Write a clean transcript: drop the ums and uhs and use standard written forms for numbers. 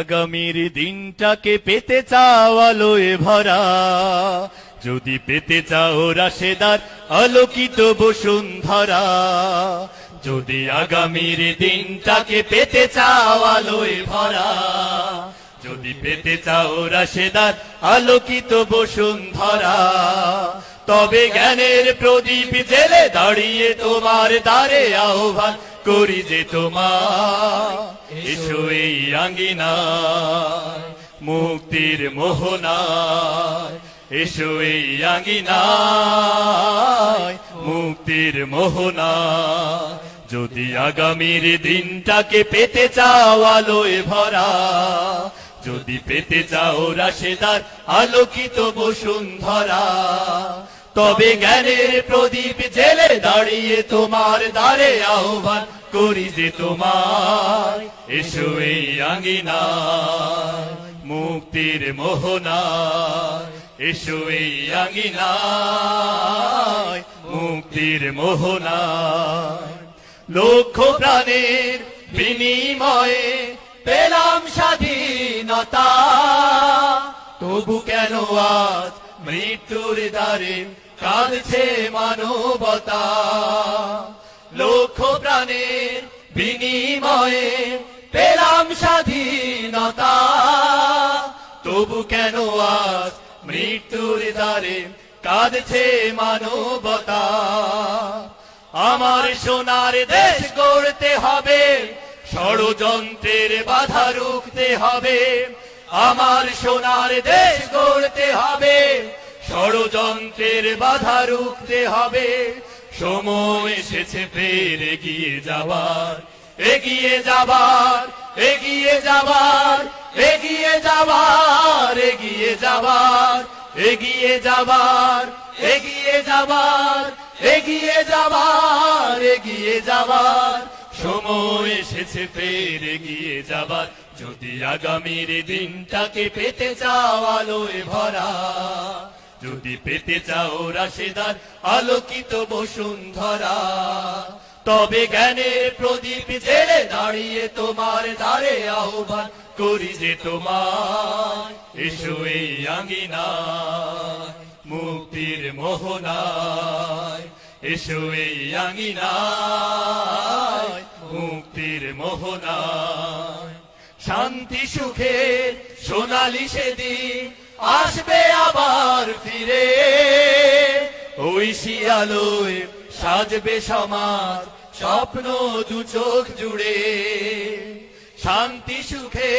আগামীর দিনটাকে পেতে চাও আলোয় ভরা, যদি পেতে চাও রাশেদার আলোকিত বসুন্ধরা। যদি আগামীর দিনটাকে পেতে চাও আলোয় ভরা, যদি পেতে চাও রাশেদার আলোকিত বসুন্ধরা, তবে জ্ঞানের প্রদীপ জেলে দাঁড়িয়ে তোমার দ্বারে আহ্বান করি যে তোমার, এসো এই আঙ্গিনায় মুক্তির মোহনায়, এসো এই আঙ্গিনায় মুক্তির মোহনায়। যদি আগামীর দিনটাকে পেতে চাও আলোয় ভরা, যদি পেতে চাও রাশেদার আলোকিত বসুন্ধরা, তবে জ্ঞানের প্রদীপ জেলে দাঁড়িয়ে তোমার দ্বারে আহ্বান করি যে তোমার, এসো এই আঙ্গিনায় মুক্তির মোহনায়, এসো এই আঙ্গিনায় মুক্তির মোহনায়। লক্ষ প্রাণের বিনিময়ে পেলাম স্বাধীনতা, তবু কেন আজ মৃত্যুর দ্বারে কাঁদছে মানবতা। লক্ষ প্রাণের বিনিময়ে পেলাম স্বাধীনতা, তবু কেন আজ মৃত্যুর দ্বারে কাঁদছে মানবতা। আমার সোনার দেশ গড়তে হবে, ষড়যন্ত্রের বাধা রুখতে হবে। আমার সোনার দেশ গড়তে হবে, ষড়যন্ত্রের বাধা রুখতে হবে। সময় এসেছে ফের এগিয়ে যাবার, এগিয়ে যাবার, এগিয়ে যাবার, এগিয়ে যাবার, এগিয়ে যাবার, এগিয়ে যাবার, এগিয়ে যাবার, এগিয়ে যাবার, এগিয়ে যাবার। সময় এসেছে ফের এগিয়ে যাবার। যদি আগামীর দিনটাকে পেতে চাও আলোয় ভরা, যদি পেতে চাও রাশেদার আলোকিত বসুন্ধরা, তবে জ্ঞানের প্রদীপ জেলে দাঁড়িয়ে তোমার দ্বারে আহ্বান করি যে তোমার, এসো এই আঙ্গিনায় মুক্তির মোহনায়, এসো এই আঙ্গিনায় মুক্তির মোহনায়। শান্তি সুখের সোনালি সেদিন আসবে আবার ফিরে, ওই শিয়ালোয় সাজবে সমাজ স্বপ্ন দু চোখ জুড়ে। শান্তি সুখে